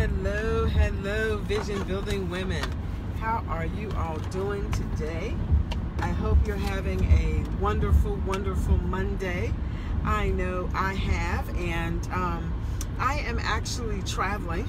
Hello, vision building women. How are you all doing today? I hope you're having a wonderful Monday. I know I have, and I am actually traveling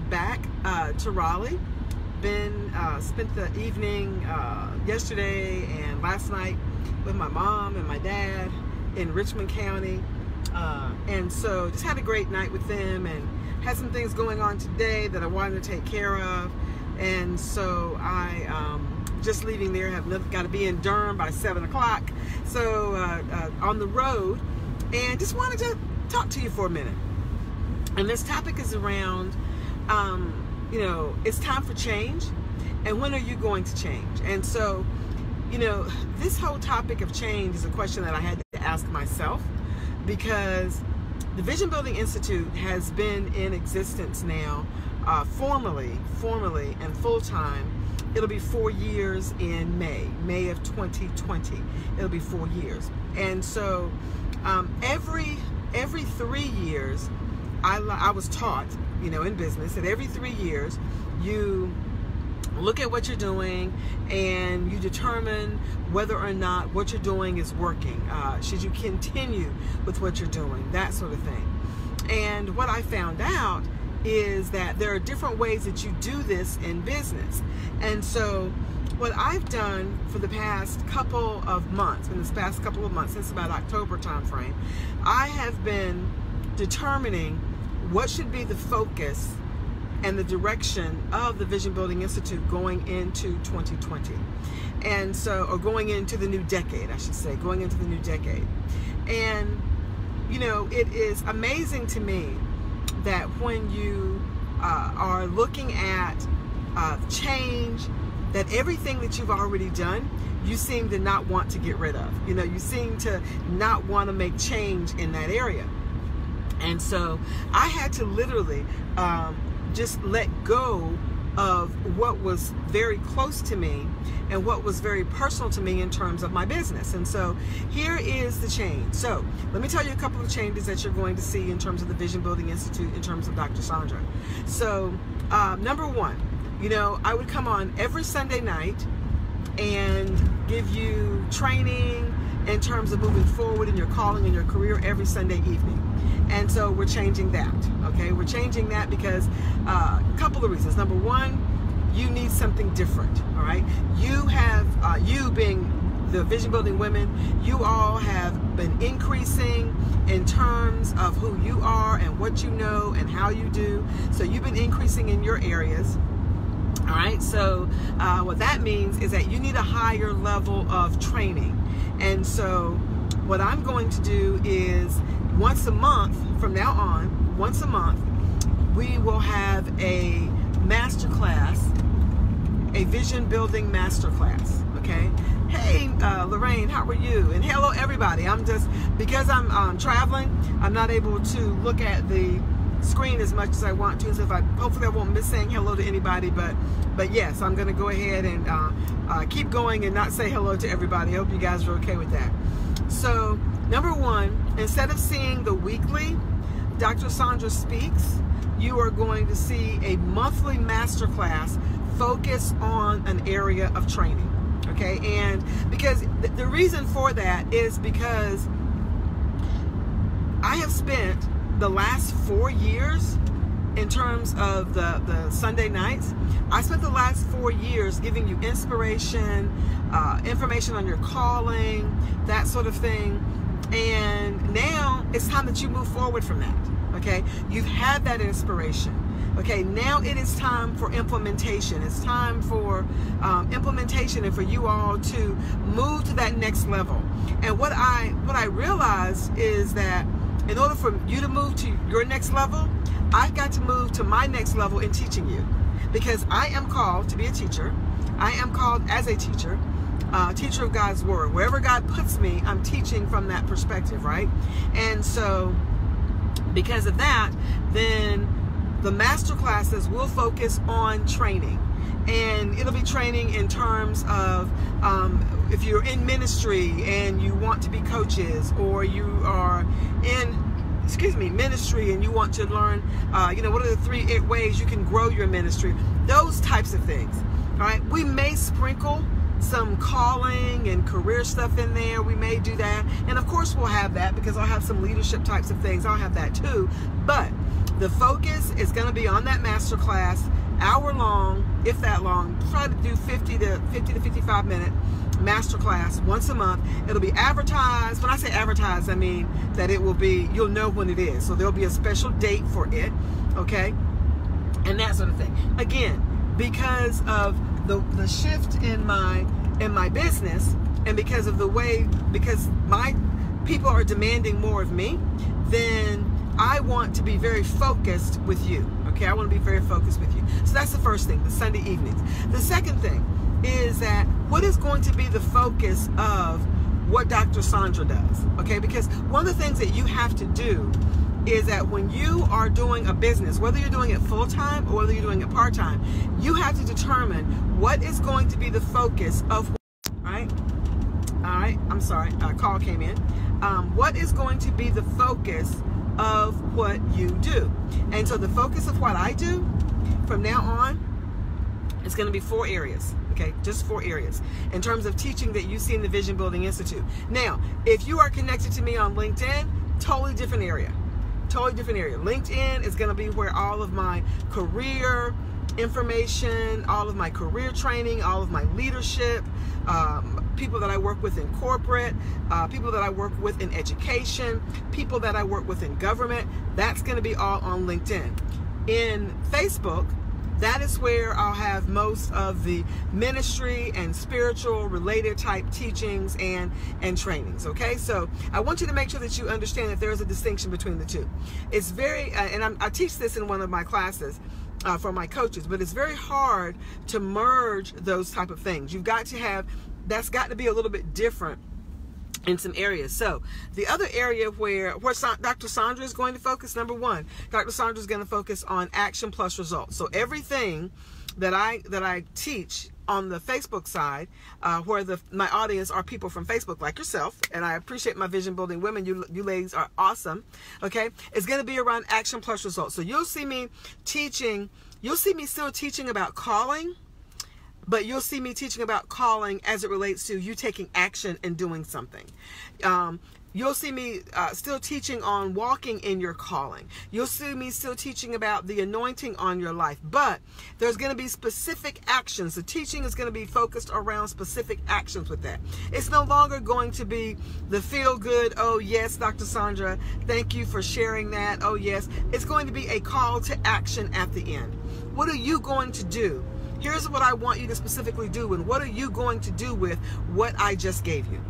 back to Raleigh. Spent the evening yesterday and last night with my mom and my dad in Richmond County. And so just had a great night with them and had some things going on today that I wanted to take care of. And so I just leaving there, have got to be in Durham by 7 o'clock. So on the road, and just wanted to talk to you for a minute. And this topic is around, it's time for change. And when are you going to change? And so, this whole topic of change is a question that I had to ask myself, because the Vision Building Institute has been in existence now, formally and full-time. It'll be 4 years in May of 2020. It'll be 4 years. And so every 3 years, I was taught, in business, that every 3 years you look at what you're doing and you determine whether or not what you're doing is working. Should you continue with what you're doing, that sort of thing. And what I found out is that there are different ways that you do this in business. And so what I've done for the past couple of months, since about October timeframe, I have been determining what should be the focus and the direction of the Vision Building Institute going into 2020. And so, or going into the new decade, I should say, going into the new decade. And, it is amazing to me that when you are looking at change, that everything that you've already done, you seem to not want to get rid of. You seem to not want to make change in that area. And so I had to literally just let go of what was very close to me and what was very personal to me in terms of my business. And so here is the change. So let me tell you a couple of changes that you're going to see in terms of the Vision Building Institute, in terms of Dr. Sandra. So number one, I would come on every Sunday night and give you training in terms of moving forward in your calling and your career every Sunday evening. And so we're changing that, okay? We're changing that because a couple of reasons. Number one, you need something different, all right? You have, you being the Vision Building women, you all have been increasing in terms of who you are and what you know and how you do. So you've been increasing in your areas. All right, so what that means is that you need a higher level of training. And so what I'm going to do is once a month, from now on, once a month, we will have a masterclass, a vision building masterclass, okay? Hey, Lorraine, how are you? And hello, everybody. Because I'm traveling, I'm not able to look at the screen as much as I want to, so hopefully I won't miss saying hello to anybody, but yes, I'm going to go ahead and keep going and not say hello to everybody. I hope you guys are okay with that. So number one, instead of seeing the weekly Dr. Sandra Speaks, you are going to see a monthly masterclass focused on an area of training, okay? And because the reason for that is because I have spent the last 4 years, in terms of the Sunday nights, I spent the last 4 years giving you inspiration, information on your calling, that sort of thing. And now it's time that you move forward from that, okay? You've had that inspiration. Okay, now it is time for implementation. It's time for implementation and for you all to move to that next level. And what I realized is that in order for you to move to your next level, I've got to move to my next level in teaching you, because I am called to be a teacher. I am called as a teacher, teacher of God's Word. Wherever God puts me, I'm teaching from that perspective, right? And so because of that, then the master classes will focus on training. And it'll be training in terms of if you're in ministry and you want to be coaches, or you are in ministry, and you want to learn, what are the 3 ways you can grow your ministry, those types of things. All right, we may sprinkle some calling and career stuff in there. We may do that, and of course we'll have that, because I'll have some leadership types of things. I'll have that too, but the focus is going to be on that masterclass, hour long, if that long. Try to do 50 to 55 minute masterclass once a month. It'll be advertised. When I say advertised, I mean that it will be, you'll know when it is. So there'll be a special date for it, okay? And that sort of thing. Again, because of the shift in my business, and because of because my people are demanding more of me, then I want to be very focused with you. Okay, I want to be very focused with you. So that's the first thing, the Sunday evenings. The second thing is that what is going to be the focus of what Dr. Sandra does? Okay, because one of the things that you have to do is that when you are doing a business, whether you're doing it full-time or whether you're doing it part-time, you have to determine what is going to be the focus of, right? All right, I'm sorry, a call came in. What is going to be the focus of what you do? And so the focus of what I do from now on is going to be 4 areas. Okay, just 4 areas in terms of teaching that you see in the Vision Building Institute. Now, if you are connected to me on LinkedIn, totally different area. Totally different area. LinkedIn is going to be where all of my career information, all of my career training, all of my leadership, people that I work with in corporate, people that I work with in education, people that I work with in government, that's going to be all on LinkedIn. In Facebook, that is where I'll have most of the ministry and spiritual related type teachings and trainings. Okay, so I want you to make sure that you understand that there is a distinction between the two. It's very, and I teach this in one of my classes for my coaches, but it's very hard to merge those type of things. You've got to have, that's got to be a little bit different in some areas. So the other area where Dr. Sandra is going to focus, number 1, Dr. Sandra is going to focus on action plus results. So everything that I teach on the Facebook side, where my audience are people from Facebook like yourself, and I appreciate my Vision Building women. You ladies are awesome. Okay, it's going to be around action plus results. So you'll see me teaching. You'll see me still teaching about calling, but you'll see me teaching about calling as it relates to you taking action and doing something. You'll see me still teaching on walking in your calling. You'll see me still teaching about the anointing on your life. But there's going to be specific actions. The teaching is going to be focused around specific actions with that. It's no longer going to be the feel good, oh yes, Dr. Sandra, thank you for sharing that, oh yes. It's going to be a call to action at the end. What are you going to do? Here's what I want you to specifically do, and what are you going to do with what I just gave you?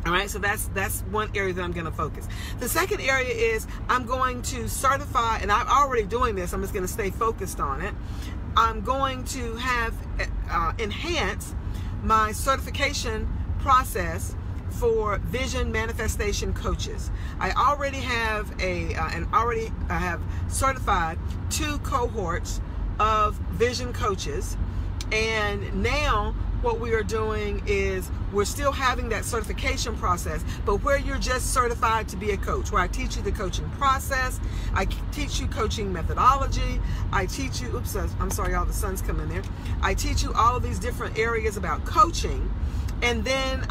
All right, so that's one area that I'm going to focus. The second area is I'm going to certify, and I'm already doing this, I'm just going to stay focused on it. I'm going to have enhance my certification process for vision manifestation coaches. I already have I have certified 2 cohorts of vision coaches, and now what we are doing is we're still having that certification process, but where you're just certified to be a coach, where I teach you the coaching process, I teach you coaching methodology, I teach you, oops, I'm sorry, all the sun's coming there. I teach you all of these different areas about coaching, and then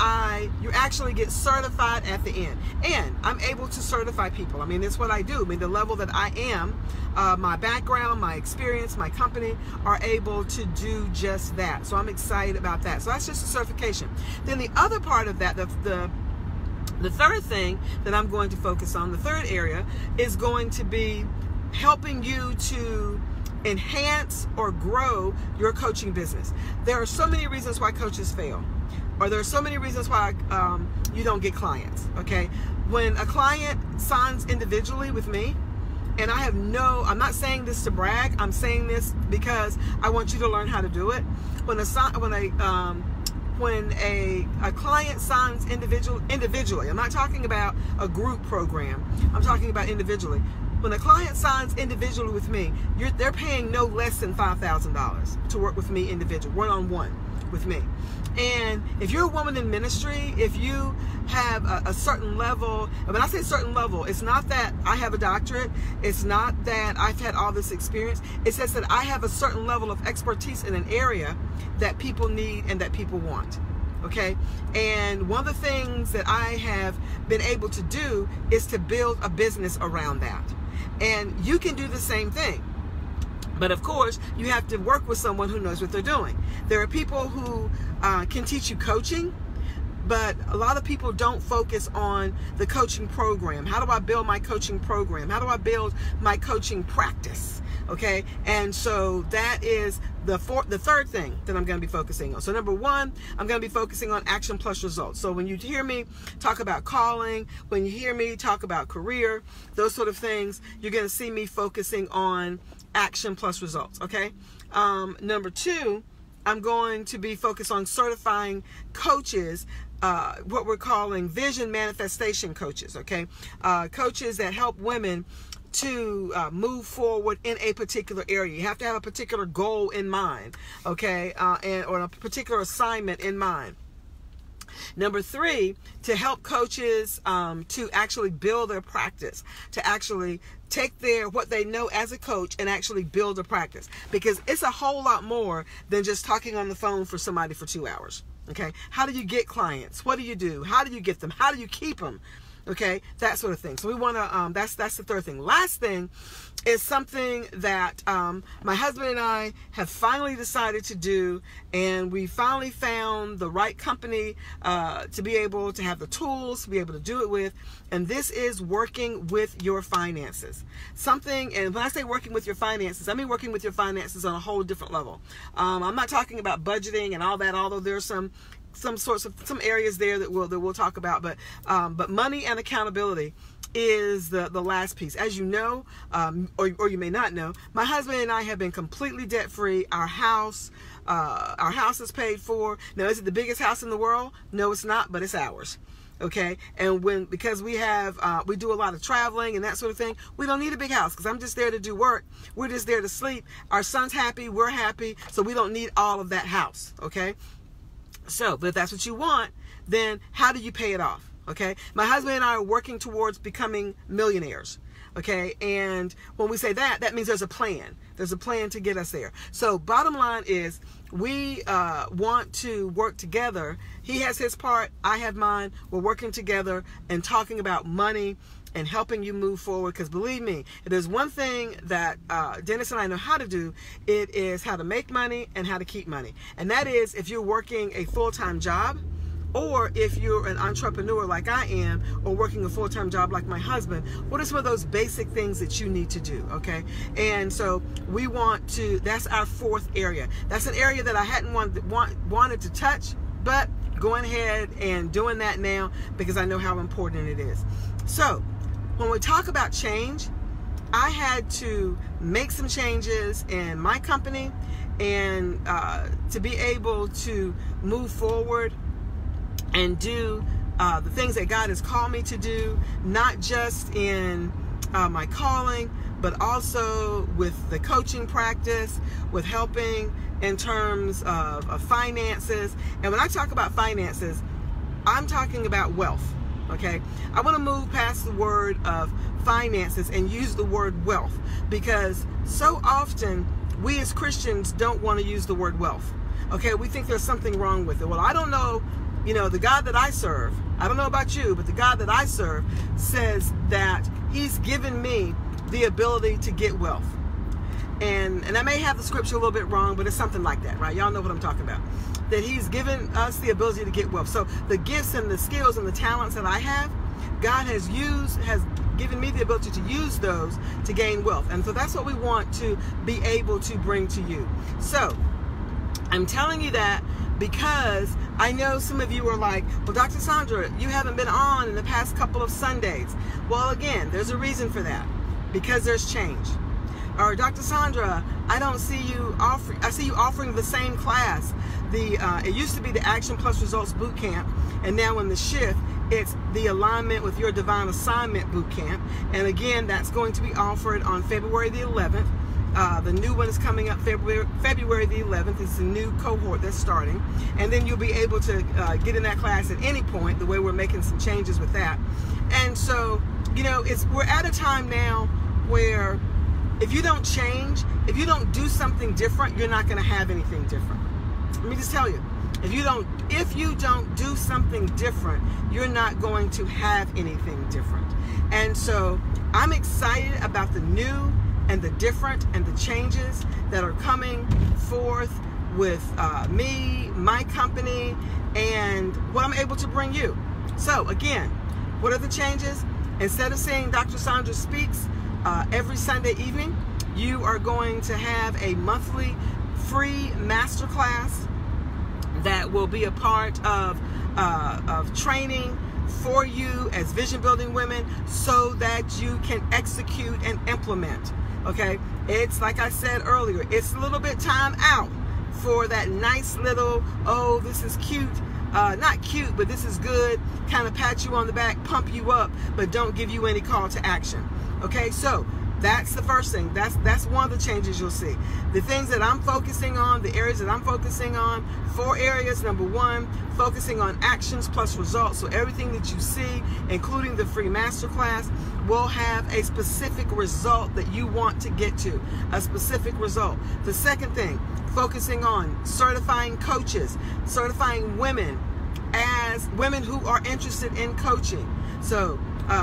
you actually get certified at the end. And I'm able to certify people. I mean, it's what I do. I mean, the level that I am, my background, my experience, my company are able to do just that. So I'm excited about that. So that's just a certification. Then the other part of that, the third thing that I'm going to focus on, the third area, is going to be helping you to enhance or grow your coaching business. There are so many reasons why coaches fail. Or there are so many reasons why you don't get clients, okay? When a client signs individually with me, and I'm not saying this to brag, I'm saying this because I want you to learn how to do it. When a client signs individually, I'm not talking about a group program, I'm talking about individually. When a client signs individually with me, they're paying no less than $5,000 to work with me individual, one-on-one with me. And if you're a woman in ministry, if you have a certain level, and when I say certain level, it's not that I have a doctorate, it's not that I've had all this experience, it says that I have a certain level of expertise in an area that people need and that people want. Okay, and one of the things that I have been able to do is to build a business around that. And you can do the same thing. But of course, you have to work with someone who knows what they're doing. There are people who can teach you coaching, but a lot of people don't focus on the coaching program. How do I build my coaching program? How do I build my coaching practice? Okay, and so that is the third thing that I'm going to be focusing on. So number one, I'm going to be focusing on action plus results. So when you hear me talk about calling, when you hear me talk about career, those sort of things, you're going to see me focusing on action plus results. Okay. Number two, I'm going to be focused on certifying coaches, what we're calling vision manifestation coaches. Okay. Coaches that help women to move forward in a particular area. You have to have a particular goal in mind, okay, or a particular assignment in mind. Number three, to help coaches to actually build their practice, to actually take what they know as a coach and actually build a practice, because it's a whole lot more than just talking on the phone for somebody for 2 hours. Okay, how do you get clients? What do you do? How do you get them? How do you keep them? Okay, that sort of thing. So we want to, that's the third thing. Last thing is something that my husband and I have finally decided to do, and we finally found the right company to be able to have the tools to be able to do it with, and this is working with your finances. And when I say working with your finances, I mean working with your finances on a whole different level. I'm not talking about budgeting and all that, although there's some areas there that we'll talk about, but money and accountability is the last piece. As you know, or you may not know, my husband and I have been completely debt free. Our house is paid for. Now, is it the biggest house in the world? No, it's not, but it's ours. Okay, and because we do a lot of traveling and that sort of thing, we don't need a big house, because I'm just there to do work. We're just there to sleep. Our son's happy, we're happy, so we don't need all of that house. Okay. So, but if that's what you want, then how do you pay it off? Okay. My husband and I are working towards becoming millionaires. Okay. And when we say that, that means there's a plan. There's a plan to get us there. So bottom line is we want to work together. He has his part. I have mine. We're working together and talking about money and helping you move forward, because believe me, if there's one thing that Dennis and I know how to do, it is how to make money and how to keep money. And that is, if you're working a full-time job, or if you're an entrepreneur like I am, or working a full-time job like my husband, what are some of those basic things that you need to do, okay? And so we want to, that's our fourth area. That's an area that I hadn't wanted to touch, but going ahead and doing that now because I know how important it is. So, when we talk about change, I had to make some changes in my company, and to be able to move forward and do the things that God has called me to do, not just in my calling, but also with the coaching practice, with helping in terms of finances. And when I talk about finances, I'm talking about wealth. Okay, I want to move past the word of finances and use the word wealth, because so often we as Christians don't want to use the word wealth. Okay, we think there's something wrong with it. Well, I don't know, the God that I serve, I don't know about you, but the God that I serve says that He's given me the ability to get wealth. And I may have the scripture a little bit wrong, but it's something like that, right? Y'all know what I'm talking about. That He's given us the ability to get wealth. So the gifts and the skills and the talents that I have, God has given me the ability to use those to gain wealth. And so that's what we want to be able to bring to you. So I'm telling you that because I know some of you are like, well, Dr. Sandra, you haven't been on in the past couple of Sundays. Well, again, there's a reason for that, because there's change. Or Dr. Sandra, I don't see you offering. I see you offering the same class. It used to be the Action Plus Results Boot Camp, and now in the shift, it's the Alignment with Your Divine Assignment Boot Camp. And again, that's going to be offered on February the 11th. The new one is coming up February the 11th. It's a new cohort that's starting. And then you'll be able to get in that class at any point, the way we're making some changes with that. And so, you know, we're at a time now where if you don't change, if you don't do something different, you're not going to have anything different. Let me just tell you, if you don't do something different, you're not going to have anything different. And so I'm excited about the new and the different and the changes that are coming forth with me, my company, and what I'm able to bring you. So again, what are the changes? Instead of seeing Dr. Sandra Speaks every Sunday evening, you are going to have a monthly free masterclass that will be a part of training for you as vision building women so that you can execute and implement. Okay, it's like I said earlier, it's a little bit time out for that nice little, oh, this is cute, not cute, but this is good, kind of pat you on the back, pump you up, but don't give you any call to action. Okay, so that's the first thing. That's one of the changes you'll see. The things that I'm focusing on, the areas that I'm focusing on, 4 areas. Number 1, focusing on actions plus results. So everything that you see, including the free masterclass, will have a specific result that you want to get to, a specific result. The second thing, focusing on certifying coaches, certifying women as women who are interested in coaching. So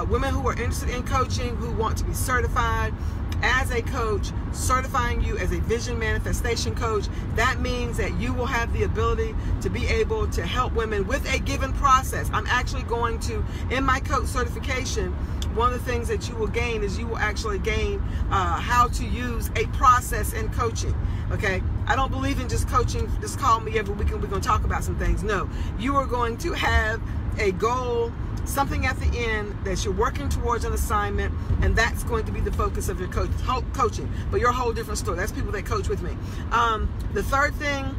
women who are interested in coaching, who want to be certified as a coach, certifying you as a vision manifestation coach. That means that you will have the ability to be able to help women with a given process. I'm actually going to, in my coach certification, one of the things that you will gain is you will actually gain how to use a process in coaching. Okay, I don't believe in just coaching, just call me every week and we're going to talk about some things. No, you are going to have a goal, something at the end that you're working towards an assignment, and that's going to be the focus of your coaching. But you're a whole different story. That's people that coach with me. The third thing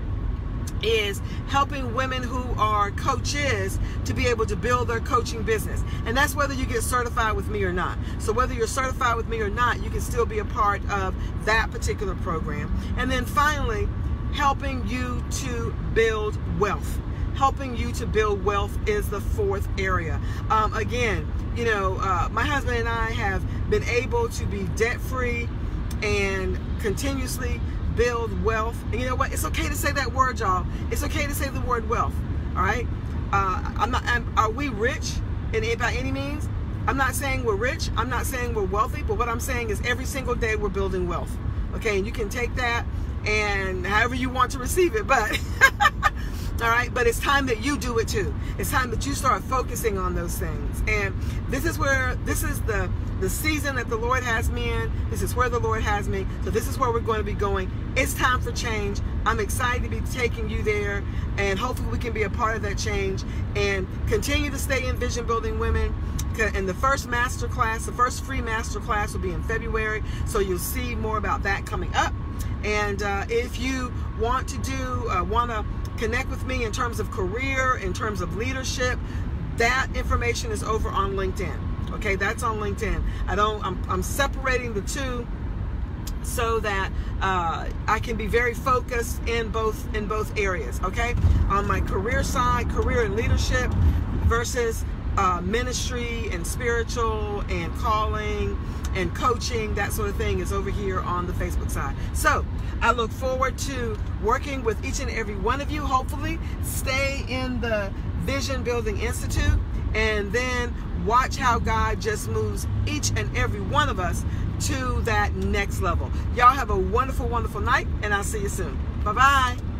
is helping women who are coaches to be able to build their coaching business. And that's whether you get certified with me or not. So whether you're certified with me or not, you can still be a part of that particular program. And then finally, helping you to build wealth. Helping you to build wealth is the 4th area. Again, you know, my husband and I have been able to be debt-free and continuously build wealth. And you know what? It's okay to say that word, y'all. It's okay to say the word wealth. All right? Are we rich by any means? I'm not saying we're rich. I'm not saying we're wealthy. But what I'm saying is every single day we're building wealth. Okay? And you can take that and however you want to receive it. But all right, but it's time that you do it too. It's time that you start focusing on those things. And this is the season that the Lord has me in. This is where the Lord has me. So this is where we're going to be going. It's time for change. I'm excited to be taking you there, and hopefully we can be a part of that change and continue to stay in Vision Building Women. And the first masterclass, the first free masterclass will be in February. So you'll see more about that coming up. And if you want to connect with me in terms of career, in terms of leadership, that information is over on LinkedIn. Okay, that's on LinkedIn. I'm separating the two so that I can be very focused in both areas. Okay, on my career side, career and leadership versus ministry and spiritual and calling and coaching, that sort of thing is over here on the Facebook side. So I look forward to working with each and every one of you. Hopefully stay in the Vision Building Institute and then watch how God just moves each and every one of us to that next level. Y'all have a wonderful, wonderful night, and I'll see you soon. Bye-bye.